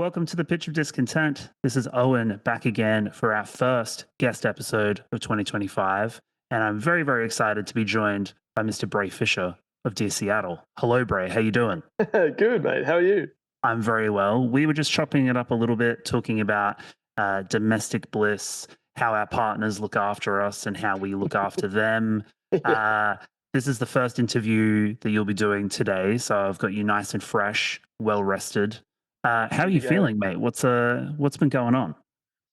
Welcome to the Pitch of Discontent. This is Owen back again for our first guest episode of 2025. And I'm very, very excited to be joined by Mr. Brae Fisher of Dear Seattle. Hello, Brae. How you doing? Good, mate. How are you? I'm very well. We were just chopping it up a little bit, talking about domestic bliss, how our partners look after us and how we look after them. Yeah. This is the first interview that you'll be doing today, so I've got you nice and fresh, well rested. How are Good you to go. feeling, mate? What's been going on?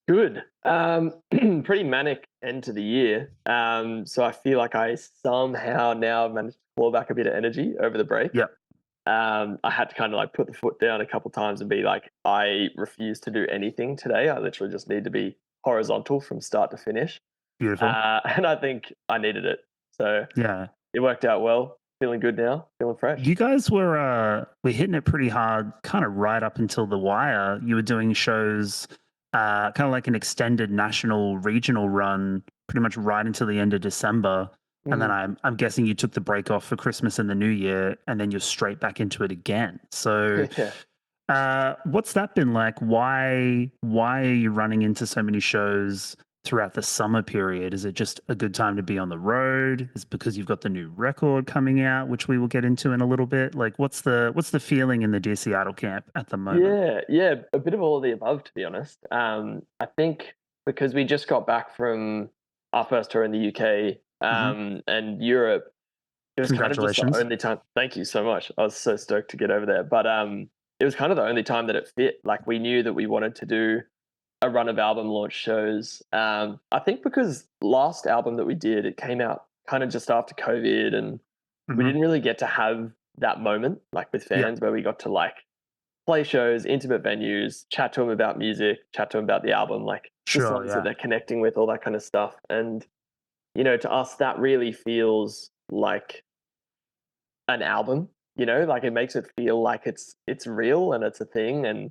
Good. Pretty manic end to the year. So I feel like I somehow now managed to claw back a bit of energy over the break. Yep. I had to kind of like put the foot down a couple times and be like, I refuse to do anything today. I literally just need to be horizontal from start to finish. Beautiful. And I think I needed it. So Yeah. it worked out well. Feeling good now. Feeling fresh. You guys were hitting it pretty hard, kind of right up until the wire. You were doing shows, kind of like an extended national regional run, pretty much right until the end of December. And then I'm guessing you took the break off for Christmas and the New Year, and then you're straight back into it again. So, what's that been like? Why are you running into so many shows throughout the summer period? Is it just a good time to be on the road? Is it because you've got the new record coming out, which we will get into in a little bit? Like, what's the feeling in the Dear Seattle camp at the moment? Yeah, a bit of all of the above, to be honest. I think because we just got back from our first tour in the UK and Europe, it was kind of just the Congratulations. only time. Thank you so much. I was so stoked to get over there, but it was kind of the only time that it fit. Like we knew that we wanted to do a run of album launch shows. I think because last album that we did, it came out kind of just after COVID, and we didn't really get to have that moment like with fans where we got to like play shows, intimate venues, chat to them about music, chat to them about the album, like the songs that they're connecting with, all that kind of stuff. And, you know, to us, that really feels like an album, you know, like it makes it feel like it's real and it's a thing. And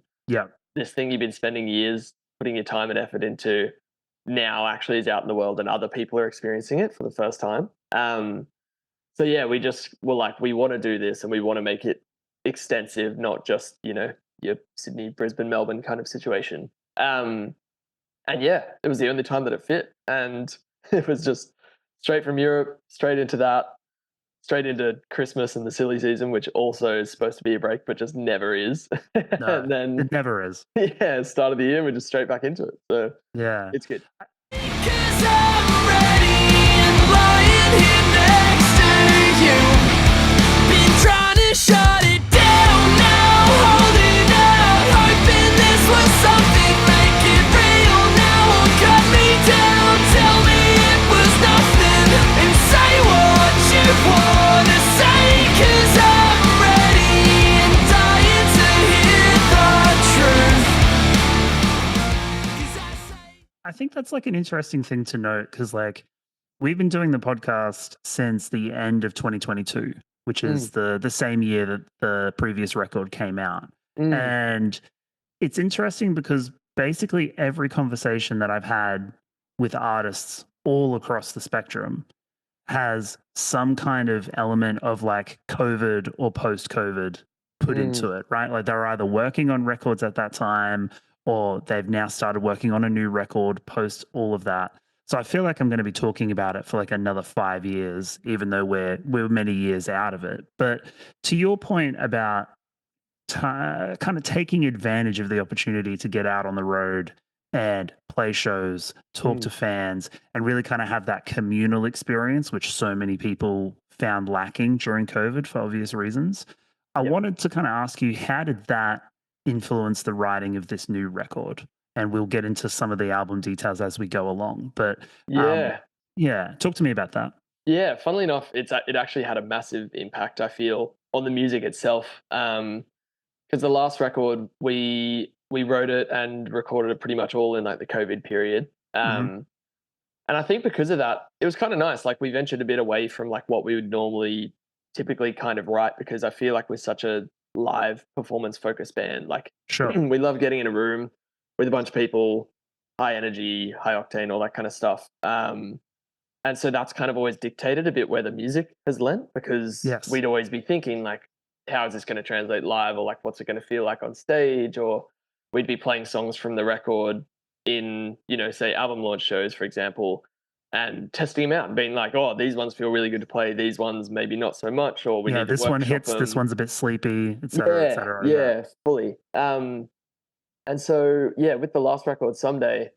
this thing you've been spending years putting your time and effort into now actually is out in the world and other people are experiencing it for the first time. So yeah, we just were like, we want to do this and we want to make it extensive, not just, you know, your Sydney, Brisbane, Melbourne kind of situation. And yeah, it was the only time that it fit. And it was just straight from Europe, straight into that, straight into Christmas and the silly season, which also is supposed to be a break, but just never is. No, and then it never is. Yeah, start of the year, we're just straight back into it. So yeah, it's good. Shut it down now, holding out, hoping this was something, make it real now, or cut me down, tell me it was nothing, and say what you wanna say, 'cause I'm ready and dying to hear the truth. I think that's like an interesting thing to note, because like we've been doing the podcast since the end of 2022. Which is the same year that the previous record came out. And it's interesting because basically every conversation that I've had with artists all across the spectrum has some kind of element of like COVID or post-COVID put into it, right? Like they're either working on records at that time or they've now started working on a new record post all of that. So I feel like I'm going to be talking about it for like another 5 years, even though we're many years out of it. But to your point about kind of taking advantage of the opportunity to get out on the road and play shows, talk to fans, and really kind of have that communal experience, which so many people found lacking during COVID for obvious reasons. I wanted to kind of ask you, how did that influence the writing of this new record? And we'll get into some of the album details as we go along. But talk to me about that. Yeah, funnily enough, it actually had a massive impact, I feel, on the music itself. Because the last record, we wrote it and recorded it pretty much all in like the COVID period. And I think because of that, it was kind of nice. Like we ventured a bit away from like what we would normally typically kind of write, because I feel like we're such a live performance focused band. Like we love getting in a room with a bunch of people, high energy, high octane, all that kind of stuff. And so that's kind of always dictated a bit where the music has lent, because we'd always be thinking like, how is this going to translate live, or like what's it going to feel like on stage, or we'd be playing songs from the record in, say album launch shows, for example, and testing them out and being like, oh, these ones feel really good to play. These ones maybe not so much, or we need to this one workshop hits, them. this one's a bit sleepy, etc., etc. Yeah, fully. And so, with the last record, Someday,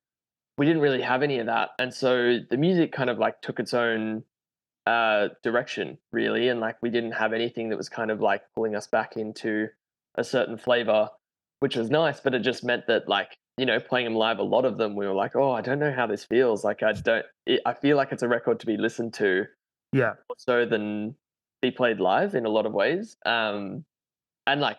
we didn't really have any of that. And so the music kind of like took its own direction, really. And like we didn't have anything that was kind of like pulling us back into a certain flavor, which was nice. But it just meant that like, playing them live, a lot of them, we were like, oh, I don't know how this feels. Like, I feel like it's a record to be listened to Yeah. more so than be played live in a lot of ways. And like,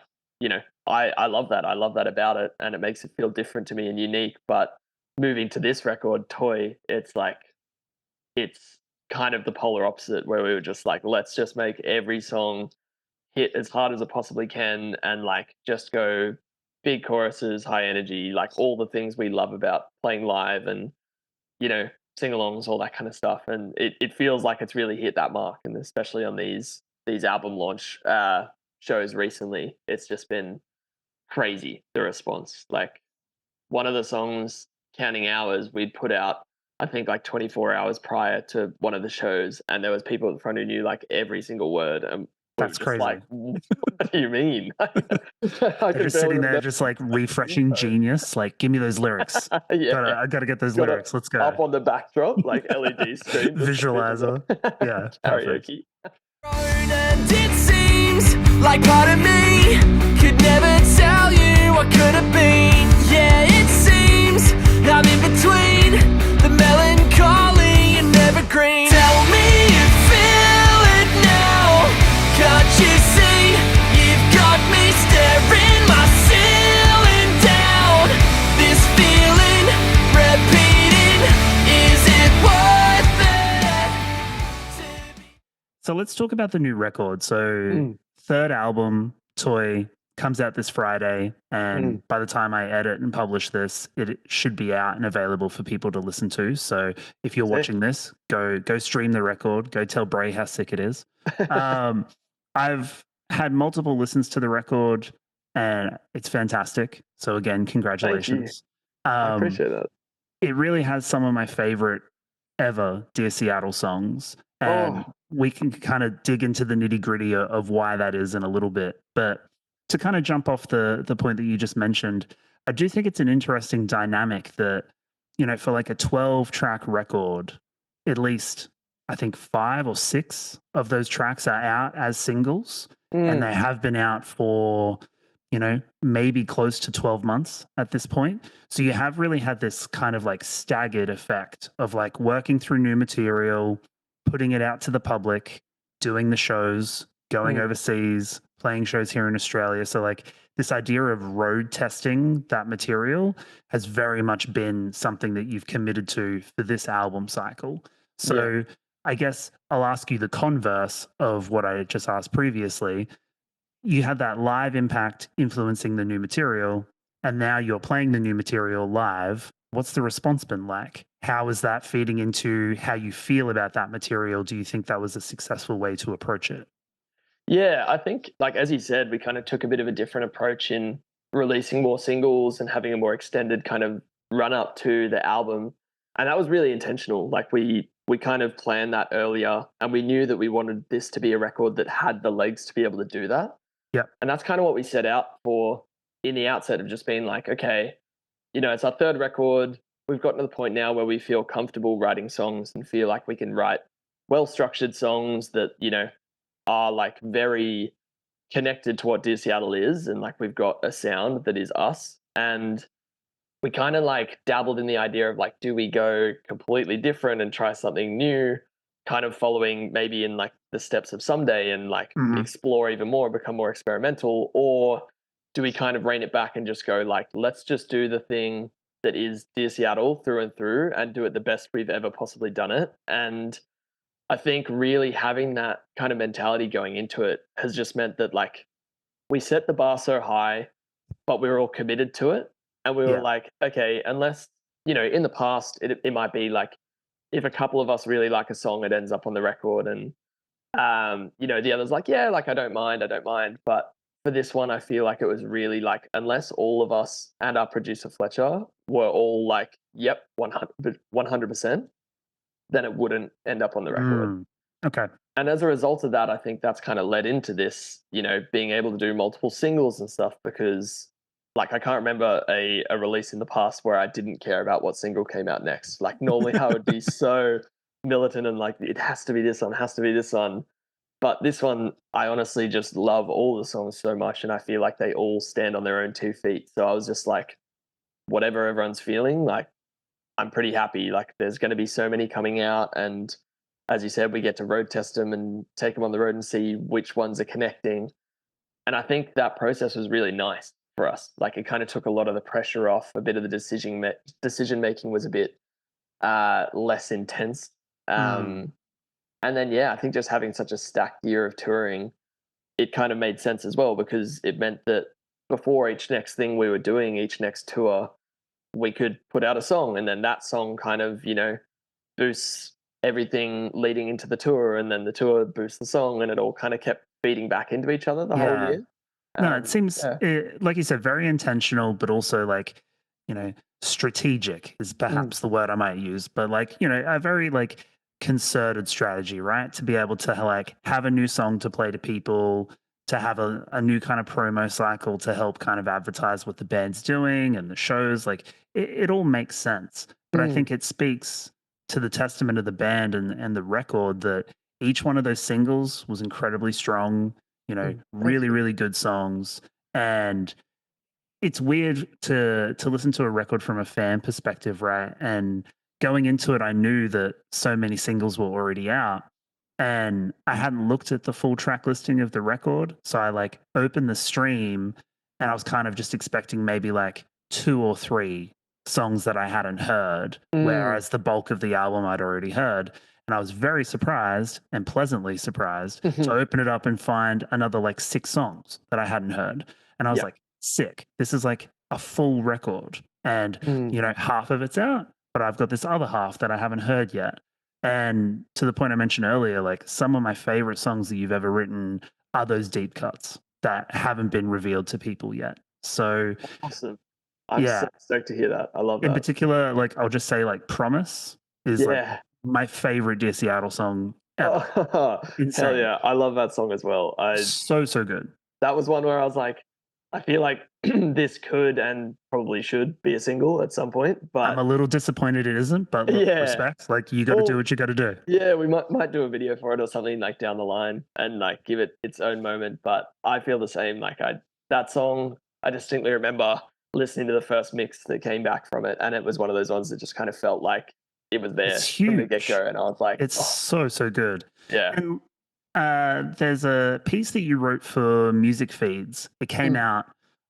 I love that. I love that about it. And it makes it feel different to me and unique. But moving to this record, Toy, it's like, it's kind of the polar opposite, where we were just like, let's just make every song hit as hard as it possibly can and like just go big choruses, high energy, like all the things we love about playing live and, sing-alongs, all that kind of stuff. And it feels like it's really hit that mark. And especially on these album launch shows recently, it's just been crazy, the response. Like one of the songs, Counting Hours, we'd put out I think like 24 hours prior to one of the shows, and there was people in front who knew like every single word, and that's crazy. Like, what do you mean? They're just sitting there, just like refreshing Genius. Like, give me those lyrics. I gotta get those lyrics. Let's go. Up on the backdrop, like LED screen, visualizer. Yeah, karaoke. And it seems like part of me could never tell you what could have been. Yeah, it seems I'm in between the melancholy and evergreen. Tell me you feel it now. Can't you see you've got me staring my ceiling down? This feeling repeating, is it worth it? So let's talk about the new record. So third album, Toy, comes out this Friday, and by the time I edit and publish this, it should be out and available for people to listen to. So if you're watching this, go stream the record. Go tell Brae how sick it is. I've had multiple listens to the record, and it's fantastic. So again, congratulations. I appreciate that. It really has some of my favorite ever Dear Seattle songs, and we can kind of dig into the nitty gritty of why that is in a little bit. But to kind of jump off the point that you just mentioned, I do think it's an interesting dynamic that, for like a 12-track record, at least I think 5 or 6 of those tracks are out as singles, and they have been out for, maybe close to 12 months at this point. So you have really had this kind of like staggered effect of like working through new material, putting it out to the public, doing the shows, going overseas, playing shows here in Australia. So like this idea of road testing that material has very much been something that you've committed to for this album cycle. So I guess I'll ask you the converse of what I just asked previously. You had that live impact influencing the new material, and now you're playing the new material live. What's the response been like? How is that feeding into how you feel about that material? Do you think that was a successful way to approach it? Yeah, I think, like as you said, we kind of took a bit of a different approach in releasing more singles and having a more extended kind of run up to the album. And that was really intentional. Like we kind of planned that earlier, and we knew that we wanted this to be a record that had the legs to be able to do that. Yeah. And that's kind of what we set out for in the outset, of just being like, okay, it's our third record. We've gotten to the point now where we feel comfortable writing songs and feel like we can write well-structured songs that, are like very connected to what Dear Seattle is, and like we've got a sound that is us. And we kind of like dabbled in the idea of like, do we go completely different and try something new, kind of following maybe in like the steps of Someday and like explore even more, become more experimental, or do we kind of rein it back and just go like, let's just do the thing that is Dear Seattle through and through and do it the best we've ever possibly done it. And I think really having that kind of mentality going into it has just meant that like we set the bar so high, but we were all committed to it. And we were like, okay, unless, in the past, it might be like if a couple of us really like a song, it ends up on the record, and, the other's like, yeah, like I don't mind. But for this one, I feel like it was really like, unless all of us and our producer Fletcher were all like, yep, 100%, then it wouldn't end up on the record. Okay. And as a result of that, I think that's kind of led into this, being able to do multiple singles and stuff, because like I can't remember a release in the past where I didn't care about what single came out next. Like normally I would be so militant and like, it has to be this one, has to be this one. But this one, I honestly just love all the songs so much, and I feel like they all stand on their own 2 feet. So I was just like, whatever everyone's feeling, like I'm pretty happy. Like there's going to be so many coming out, and as you said, we get to road test them and take them on the road and see which ones are connecting. And I think that process was really nice for us. Like it kind of took a lot of the pressure off. A bit of the decision making was a bit less intense. And then, I think just having such a stacked year of touring, it kind of made sense as well, because it meant that before each next thing we were doing, each next tour, we could put out a song, and then that song kind of, boosts everything leading into the tour, and then the tour boosts the song, and it all kind of kept feeding back into each other the whole year. No, it seems, like you said, very intentional, but also like, strategic is perhaps the word I might use, but like, a very like concerted strategy, right? To be able to like have a new song to play to people, to have a new kind of promo cycle to help kind of advertise what the band's doing and the shows. Like it all makes sense. But I think it speaks to the testament of the band and the record that each one of those singles was incredibly strong, really, really good songs. And it's weird to listen to a record from a fan perspective, right? And going into it, I knew that so many singles were already out, and I hadn't looked at the full track listing of the record. So I like opened the stream, and I was kind of just expecting maybe like 2 or 3 songs that I hadn't heard, whereas the bulk of the album I'd already heard. And I was very surprised and pleasantly surprised to open it up and find another like 6 songs that I hadn't heard. And I was like, sick. This is like a full record. And, half of it's out, but I've got this other half that I haven't heard yet. And to the point I mentioned earlier, like some of my favorite songs that you've ever written are those deep cuts that haven't been revealed to people yet. So awesome. I'm so stoked to hear that. I love that. In particular, like I'll just say like Promise is like my favorite Dear Seattle song ever. Hell yeah. I love that song as well. So good. That was one where I was like, I feel like this could and probably should be a single at some point, but I'm a little disappointed it isn't, but look, respect. Like you got to do what you got to do. Yeah, we might do a video for it or something like down the line and like give it its own moment. But I feel the same. Like that song, I distinctly remember listening to the first mix that came back from it, and it was one of those ones that just kind of felt like it was there from the get go, and I was like, it's so good. Yeah. And there's a piece that you wrote for Music Feeds. It came out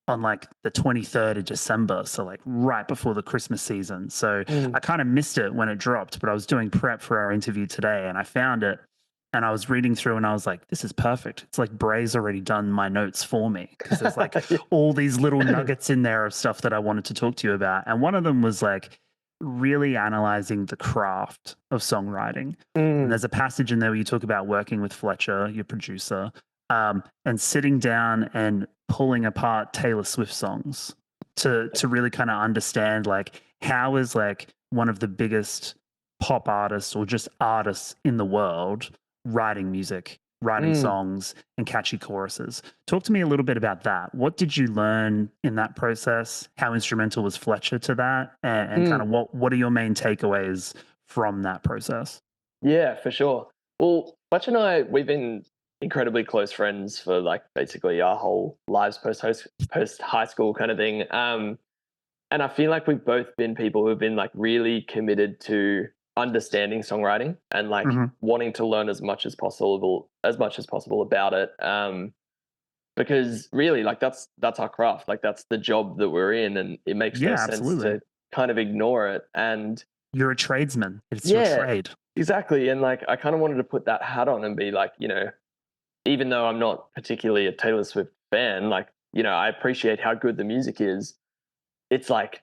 on like the 23rd of December, so like right before the Christmas season. So I kind of missed it when it dropped, but I was doing prep for our interview today and I found it and I was reading through and I was like, this is perfect. It's like Brae's already done my notes for me, because there's like all these little nuggets in there of stuff that I wanted to talk to you about. And one of them was like really analyzing the craft of songwriting. And there's a passage in there where you talk about working with Fletcher, your producer, and sitting down and pulling apart Taylor Swift songs to really kind of understand like how is like one of the biggest pop artists or just artists in the world writing music, writing songs and catchy choruses. Talk to me a little bit about that. What did you learn in that process? How instrumental was Fletcher to that? And kind of what are your main takeaways from that process? Yeah, for sure. Well, Fletcher and I, we've been incredibly close friends for like basically our whole lives post high school kind of thing. And I feel like we've both been people who've been like really committed to understanding songwriting and like wanting to learn as much as possible about it. Because really like that's our craft. Like that's the job that we're in, and it makes no sense to kind of ignore it. And you're a tradesman. It's your trade. Exactly. And like I kind of wanted to put that hat on and be like, even though I'm not particularly a Taylor Swift fan, like, I appreciate how good the music is. It's like,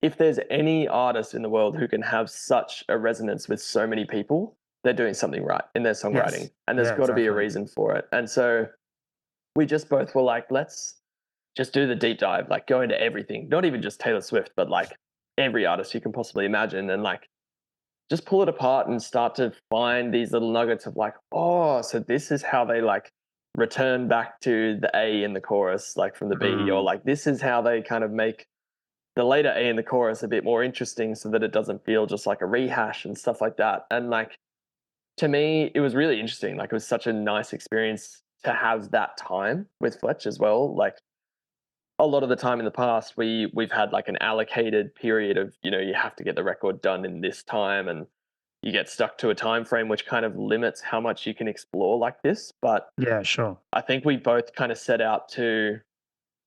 if there's any artist in the world who can have such a resonance with so many people, they're doing something right in their songwriting. And there's got to be a reason for it. And so we just both were like, let's just do the deep dive, like go into everything, not even just Taylor Swift, but like every artist you can possibly imagine, and like just pull it apart and start to find these little nuggets of like, oh, so this is how they like return back to the A in the chorus, like from the B, or like this is how they kind of make the later A in the chorus a bit more interesting so that it doesn't feel just like a rehash and stuff like that. And like, to me, it was really interesting. Like, it was such a nice experience to have that time with Fletch as well. Like, a lot of the time in the past, we've had like an allocated period of, you know, you have to get the record done in this time, and you get stuck to a time frame which kind of limits how much you can explore like this. But yeah, sure. I think we both kind of set out to,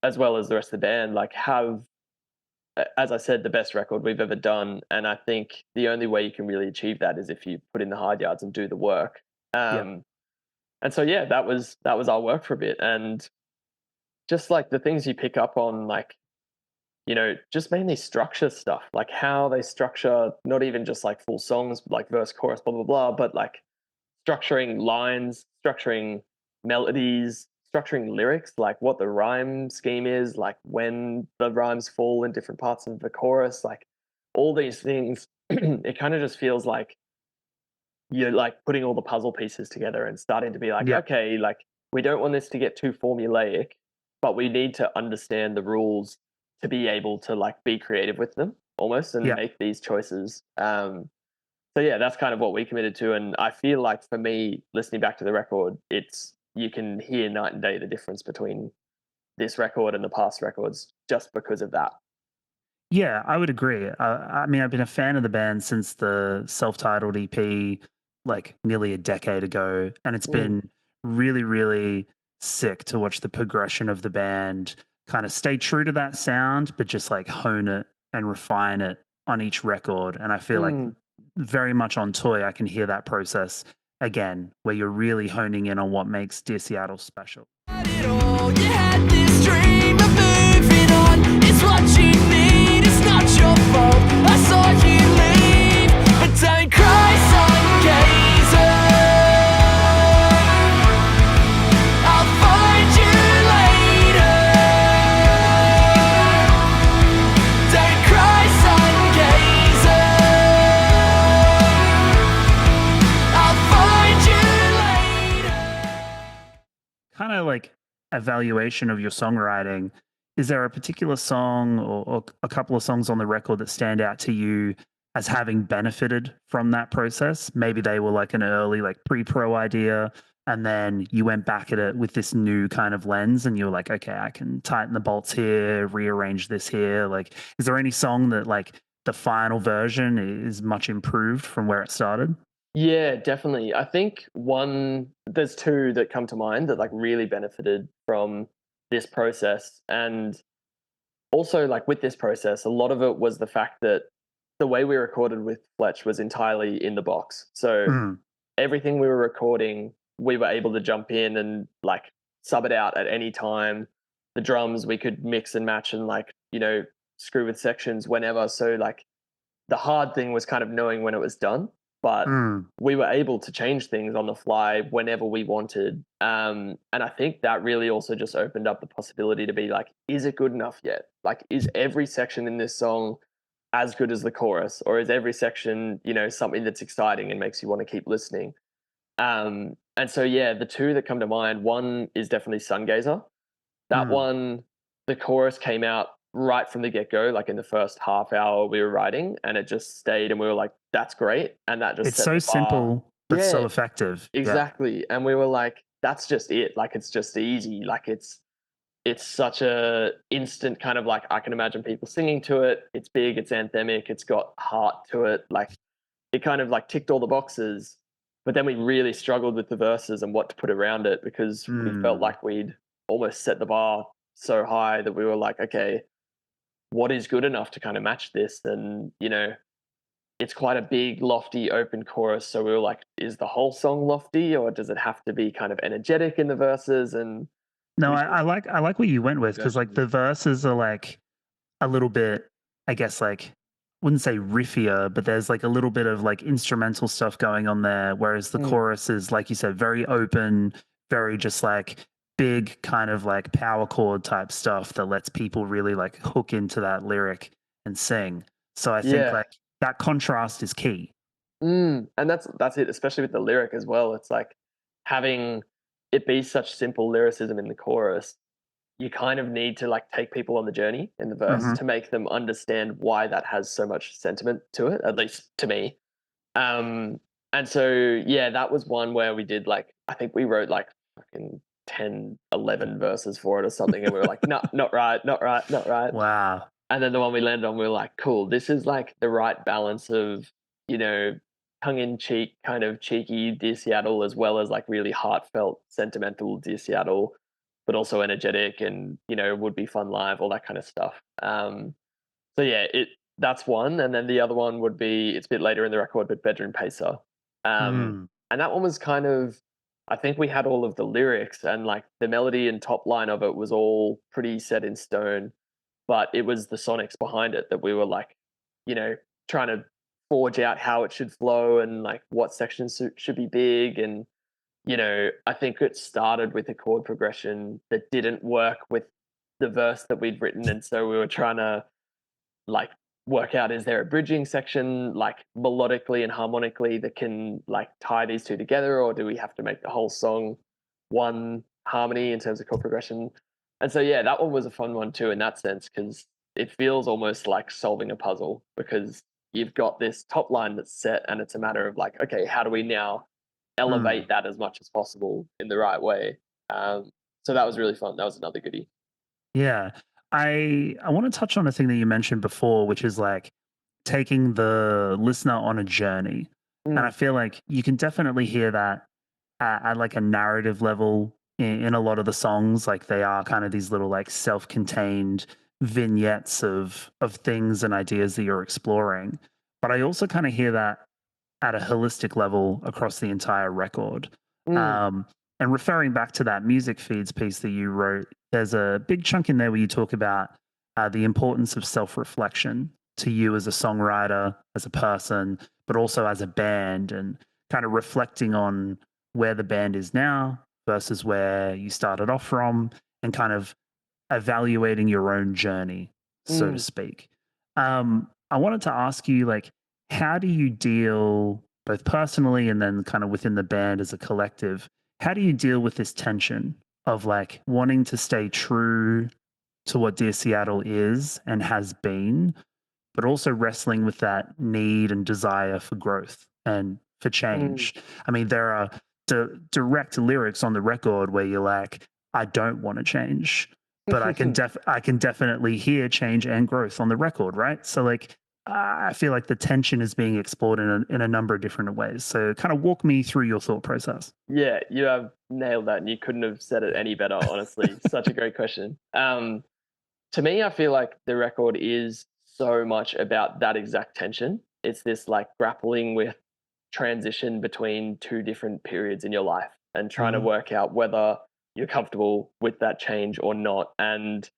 as well as the rest of the band, like have, as I said, the best record we've ever done. And I think the only way you can really achieve that is if you put in the hard yards and do the work. And so, yeah, that was our work for a bit. And just like the things you pick up on, like, you know, just mainly structure stuff, like how they structure, not even just like full songs, like verse, chorus, blah, blah, blah, but like structuring lines, structuring melodies, structuring lyrics, like what the rhyme scheme is, like when the rhymes fall in different parts of the chorus, like all these things. It kind of just feels like you're like putting all the puzzle pieces together and starting to be like, okay, like we don't want this to get too formulaic, but we need to understand the rules to be able to like be creative with them almost and make these choices. So yeah, that's kind of what we committed to. And I feel like for me, listening back to the record, you can hear night and day the difference between this record and the past records just because of that. Yeah, I would agree. I mean, I've been a fan of the band since the self-titled EP, like nearly a decade ago, and it's been really, really sick to watch the progression of the band kind of stay true to that sound, but just like hone it and refine it on each record. And I feel like very much on Toy, I can hear that process again, where you're really honing in on what makes Dear Seattle special. You had this dream of moving on. It's what you need, it's not your fault. I saw you leave, but don't cry, Sungazer. I'll find you later. Don't cry, Sungazer. I'll find you later. Kind of like evaluation of your songwriting, is there a particular song or a couple of songs on the record that stand out to you as having benefited from that process? Maybe they were like an early like pre-pro idea, and then you went back at it with this new kind of lens and you were like, okay, I can tighten the bolts here, rearrange this here. Like, is there any song that like the final version is much improved from where it started? Yeah, definitely. I think there's two that come to mind that like really benefited from this process. And also like with this process, a lot of it was the fact that the way we recorded with Fletch was entirely in the box. So everything we were recording, we were able to jump in and like sub it out at any time. The drums we could mix and match and like, you know, screw with sections whenever. So like the hard thing was kind of knowing when it was done. But we were able to change things on the fly whenever we wanted. And I think that really also just opened up the possibility to be like, is it good enough yet? Like, is every section in this song as good as the chorus? Or is every section, you know, something that's exciting and makes you want to keep listening? And so, yeah, the two that come to mind, one is definitely Sungazer. That one, the chorus came out right from the get-go, like in the first half hour we were writing, and it just stayed and we were like, that's great. And that just it's so simple but so effective. Exactly. And we were like, that's just it. Like, it's just easy. Like, it's such a instant kind of like, I can imagine people singing to it. It's big, it's anthemic, it's got heart to it. Like, it kind of like ticked all the boxes. But then we really struggled with the verses and what to put around it, because we felt like we'd almost set the bar so high that we were like, okay, what is good enough to kind of match this? And, you know, it's quite a big, lofty, open chorus. So we were like, is the whole song lofty, or does it have to be kind of energetic in the verses? And no, I like what you went with, because like the verses are like a little bit, I guess, like, wouldn't say riffier, but there's like a little bit of like instrumental stuff going on there, whereas the chorus is, like you said, very open, very just like big kind of like power chord type stuff that lets people really like hook into that lyric and sing. So I think Yeah. like that contrast is key. And that's it, especially with the lyric as well. It's like having it be such simple lyricism in the chorus, you kind of need to like take people on the journey in the verse Mm-hmm. to make them understand why that has so much sentiment to it, at least to me. And so yeah, that was one where we did like, I think we wrote like fucking 10, 11 verses for it or something, and we were like, no, not right, not right, not right. Wow. And then the one we landed on, we were like, cool, this is like the right balance of, you know, tongue in cheek, kind of cheeky Dear Seattle, as well as like really heartfelt, sentimental Dear Seattle, but also energetic and, you know, would be fun live, all that kind of stuff. So yeah, that's one. And then the other one would be, it's a bit later in the record, but Bedroom Pacer. Mm. And that one was kind of, I think we had all of the lyrics and like the melody and top line of it was all pretty set in stone, but it was the sonics behind it that we were like, you know, trying to forge out how it should flow and like what sections should be big. And, you know, I think it started with a chord progression that didn't work with the verse that we'd written. And so we were trying to like work out, is there a bridging section like melodically and harmonically that can like tie these two together, or do we have to make the whole song one harmony in terms of chord progression? And so yeah, that one was a fun one too in that sense, because it feels almost like solving a puzzle, because you've got this top line that's set and it's a matter of like, okay, how do we now elevate that as much as possible in the right way? So that was really fun. That was another goodie. Yeah. I want to touch on a thing that you mentioned before, which is like taking the listener on a journey. And I Mm, feel like you can definitely hear that at like a narrative level in a lot of the songs. Like they are kind of these little like self-contained vignettes of things and ideas that you're exploring. But I also kind of hear that at a holistic level across the entire record. mm, Um, and referring back to that music feeds piece that you wrote, there's a big chunk in there where you talk about the importance of self reflection to you as a songwriter, as a person, but also as a band, and kind of reflecting on where the band is now versus where you started off from, and kind of evaluating your own journey, so to mm, speak. I wanted to ask you, like, how do you deal both personally and then kind of within the band as a collective? How do you deal with this tension of like wanting to stay true to what Dear Seattle is and has been, but also wrestling with that need and desire for growth and for mm. change? I mean, there are direct lyrics on the record where you're like, I don't want to change, but I can definitely hear change and growth on the record, right? So like I feel like the tension is being explored in a number of different ways. So kind of walk me through your thought process. Yeah, you have nailed that, and you couldn't have said it any better, honestly. Such a great question. To me, I feel like the record is so much about that exact tension. It's this like grappling with transition between two different periods in your life and trying to Mm, work out whether you're comfortable with that change or not. And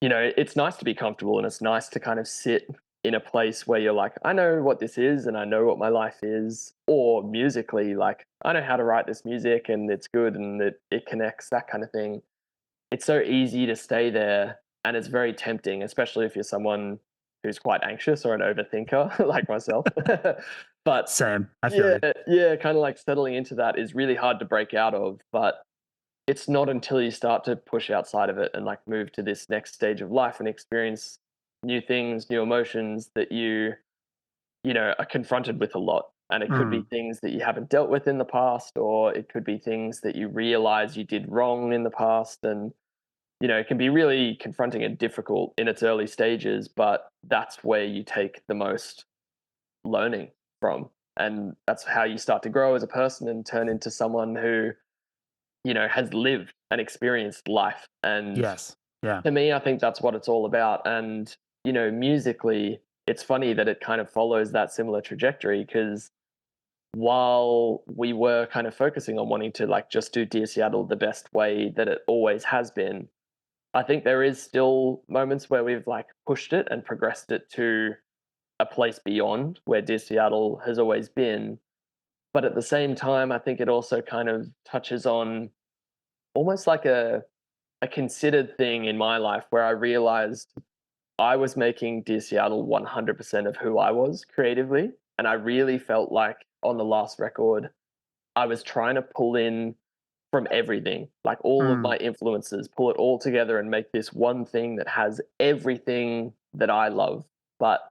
you know, it's nice to be comfortable and it's nice to kind of sit in a place where you're like, I know what this is and I know what my life is. Or musically, like, I know how to write this music and it's good and it connects, that kind of thing. It's so easy to stay there and it's very tempting, especially if you're someone who's quite anxious or an overthinker like myself. But same. I feel yeah, you. yeah, kind of like settling into that is really hard to break out of. But it's not until you start to push outside of it and like move to this next stage of life and experience new things, new emotions, that you know, are confronted with a lot. And it could be Mm, things that you haven't dealt with in the past, or it could be things that you realize you did wrong in the past. And, you know, it can be really confronting and difficult in its early stages, but that's where you take the most learning from. And that's how you start to grow as a person and turn into someone who, you know, has lived and experienced life. And yes. Yeah. to me, I think that's what it's all about. And, you know, musically, it's funny that it kind of follows that similar trajectory, because while we were kind of focusing on wanting to like just do Dear Seattle the best way that it always has been, I think there is still moments where we've like pushed it and progressed it to a place beyond where Dear Seattle has always been. But at the same time, I think it also kind of touches on almost like a considered thing in my life where I realized I was making Dear Seattle 100% of who I was creatively. And I really felt like on the last record, I was trying to pull in from everything, like all of my influences, pull it all together and make this one thing that has everything that I love. But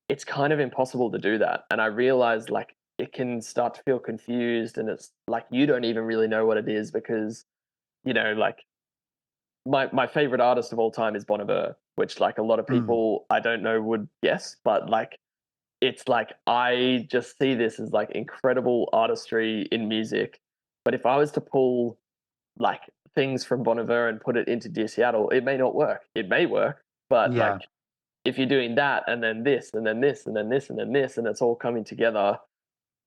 it's kind of impossible to do that. And I realized like it can start to feel confused and it's like you don't even really know what it is because, like my favorite artist of all time is Bon Iver, which like a lot of people I don't know would guess, but like it's like I just see this as like incredible artistry in music. But if I was to pull like things from Bon Iver and put it into Dear Seattle, it may not work. It may work, but Yeah. like if you're doing that and then this and then this and then this and then this and it's all coming together,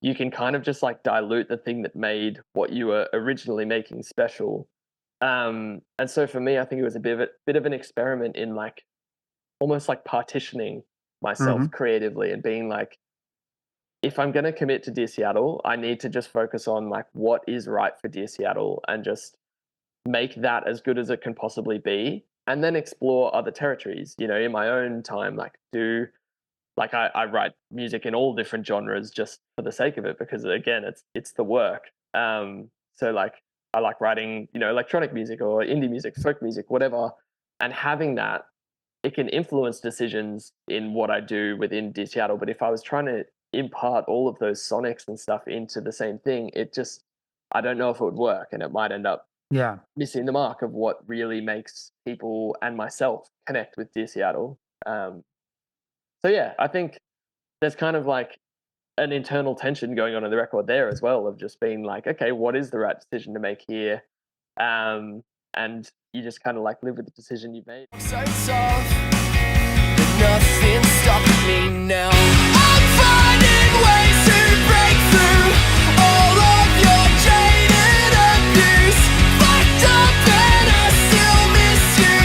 you can kind of just like dilute the thing that made what you were originally making special. And so for me, I think it was a bit of an experiment in like almost like partitioning myself creatively and being like, if I'm going to commit to Dear Seattle, I need to just focus on like what is right for Dear Seattle and just make that as good as it can possibly be, and then explore other territories. In my own time, like I write music in all different genres just for the sake of it because again, it's the work. So like I like writing, electronic music or indie music, folk music, whatever, and having that it can influence decisions in what I do within Dear Seattle. But if I was trying to impart all of those sonics and stuff into the same thing, I don't know if it would work, and it might end up missing the mark of what really makes people and myself connect with Dear Seattle. So yeah, I think there's kind of like an internal tension going on in the record there as well of just being like, okay, what is the right decision to make here? And you just kind of like live with the decision you've made. So tough, but nothing stopping me now. I'm finding ways to break through all of your jaded abuse. Fucked up and I still miss you,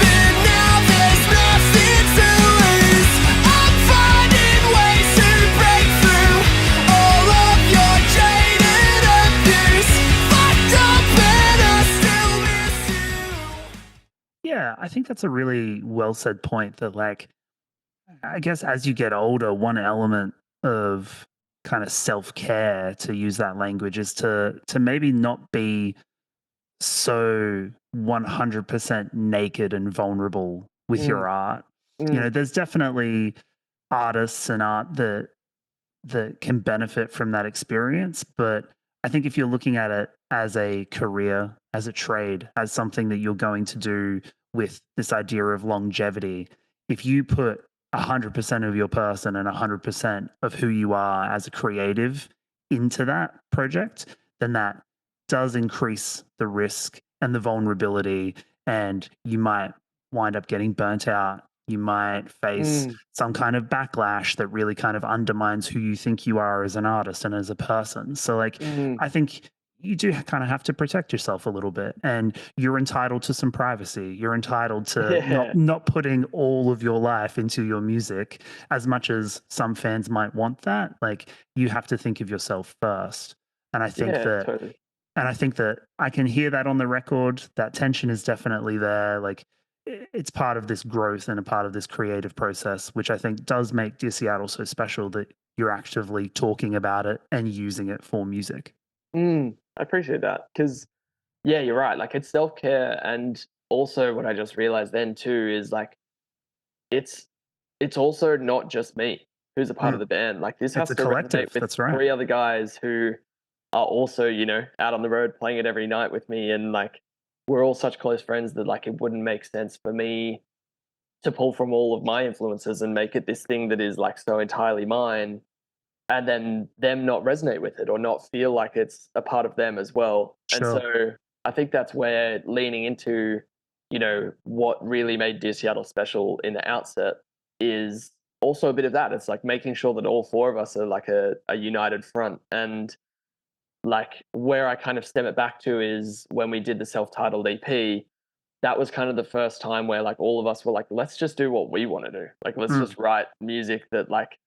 but now there's nothing to lose. I'm finding ways to break through all of your jaded abuse. Fucked up and I still miss you. Yeah, I think that's a really well said point that like I guess as you get older, one element of kind of self-care, to use that language, is to maybe not be so 100% naked and vulnerable with your art. There's definitely artists and art that can benefit from that experience, but I think if you're looking at it as a career, as a trade, as something that you're going to do with this idea of longevity, if you put 100% of your person and 100% of who you are as a creative into that project, then that does increase the risk and the vulnerability, and you might wind up getting burnt out. You might face some kind of backlash that really kind of undermines who you think you are as an artist and as a person. So like I think you do kind of have to protect yourself a little bit, and you're entitled to some privacy. You're entitled to not putting all of your life into your music, as much as some fans might want that. Like you have to think of yourself first. And I think Totally. and I think that I can hear that on the record. That tension is definitely there. Like it's part of this growth and a part of this creative process, which I think does make Dear Seattle so special, that you're actively talking about it and using it for music. I appreciate that because, yeah, you're right. Like it's self-care, and also what I just realized then too is like it's also not just me who's a part of the band. Like this has It's a to collective. resonate with That's right. 3 other guys who are also, out on the road playing it every night with me, and like we're all such close friends that like it wouldn't make sense for me to pull from all of my influences and make it this thing that is like so entirely mine, and then them not resonate with it or not feel like it's a part of them as well. Sure. And so I think that's where leaning into, what really made Dear Seattle special in the outset is also a bit of that. It's like making sure that all 4 of us are like a united front. And like where I kind of stem it back to is when we did the self-titled EP, that was kind of the first time where like all of us were like, let's just do what we want to do. Like, let's just write music that like,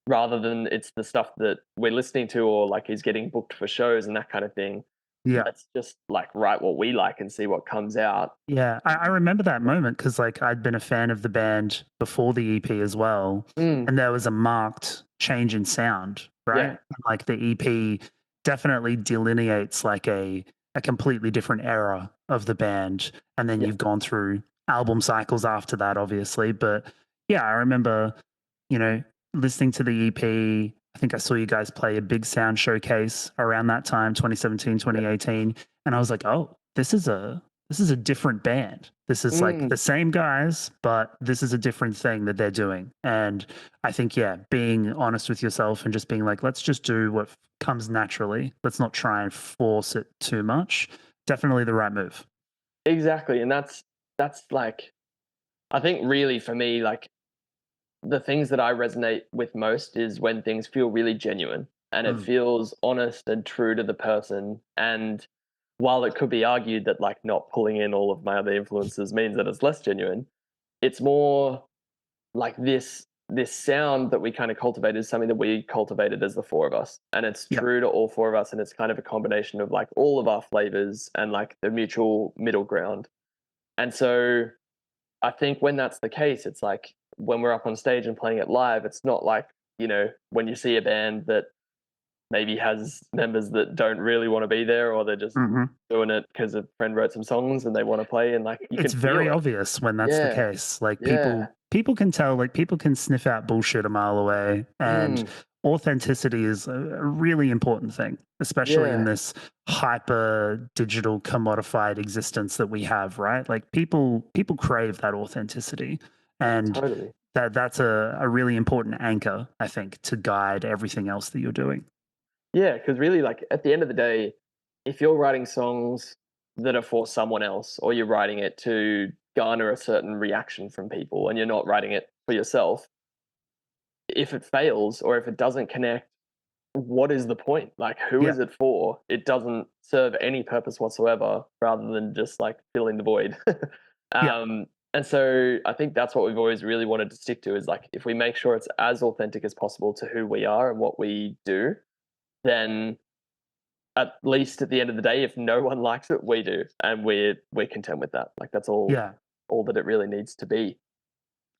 rather than it's the stuff that we're listening to or like is getting booked for shows and that kind of thing. Yeah. Let's just like write what we like and see what comes out. Yeah, I remember that moment because like I'd been a fan of the band before the EP as well, and there was a marked change in sound, right? Yeah. Like the EP definitely delineates like a completely different era of the band, and then Yeah. you've gone through album cycles after that, obviously. But yeah, I remember, listening to the EP. I think I saw you guys play a big sound showcase around that time, 2017, 2018, and I was like, oh, this is a different band. This is like the same guys, but this is a different thing that they're doing. And I think, yeah, being honest with yourself and just being like, let's just do what comes naturally. Let's not try and force it too much. Definitely the right move. Exactly. And that's like, I think really for me, like the things that I resonate with most is when things feel really genuine and it feels honest and true to the person. And while it could be argued that like not pulling in all of my other influences means that it's less genuine, it's more like this sound that we kind of cultivate is something that we cultivated as the four of us, and it's true to all four of us, and it's kind of a combination of like all of our flavors and like the mutual middle ground. And so I think when that's the case, it's like when we're up on stage and playing it live, it's not like, when you see a band that maybe has members that don't really want to be there, or they're just doing it because a friend wrote some songs and they want to play, and like it's very obvious when that's the case. Like people can tell, like people can sniff out bullshit a mile away, and authenticity is a really important thing, especially in this hyper digital commodified existence that we have, right? Like people crave that authenticity, and that's a really important anchor, I think, to guide everything else that you're doing. Yeah, because really, like at the end of the day, if you're writing songs that are for someone else, or you're writing it to garner a certain reaction from people, and you're not writing it for yourself, if it fails or if it doesn't connect, what is the point? Like, who is it for? It doesn't serve any purpose whatsoever, rather than just like filling the void. And so I think that's what we've always really wanted to stick to, is like, if we make sure it's as authentic as possible to who we are and what we do, then at least at the end of the day, if no one likes it, we do, and we're content with that. Like that's all that it really needs to be.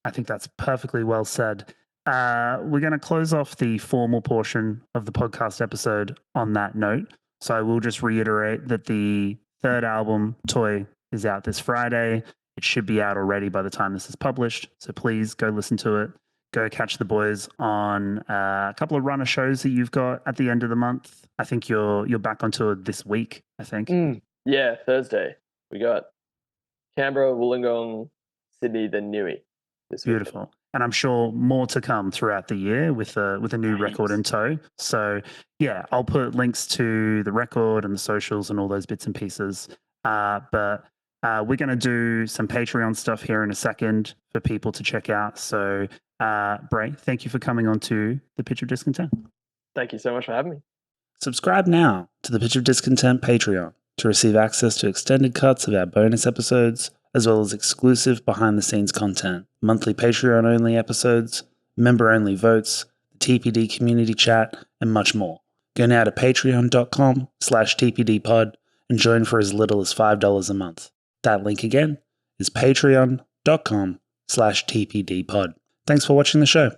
I think that's perfectly well said. We're going to close off the formal portion of the podcast episode on that note. So I will just reiterate that the third album, Toy, is out this Friday. It should be out already by the time this is published. So please go listen to it. Go catch the boys on a couple of runner shows that you've got at the end of the month. I think you're back on tour this week, I think. Yeah, Thursday. We got Canberra, Wollongong, Sydney, then Newey. Beautiful. Weekend. And I'm sure more to come throughout the year with a new record in tow. So yeah, I'll put links to the record and the socials and all those bits and pieces. But we're going to do some Patreon stuff here in a second for people to check out. So Brae, thank you for coming on to the Pitch of Discontent. Thank you so much for having me. Subscribe now to the Pitch of Discontent Patreon to receive access to extended cuts of our bonus episodes, as well as exclusive behind-the-scenes content, monthly Patreon-only episodes, member-only votes, the TPD community chat, and much more. Go now to patreon.com/tpdpod and join for as little as $5 a month. That link again is patreon.com/tpdpod. Thanks for watching the show.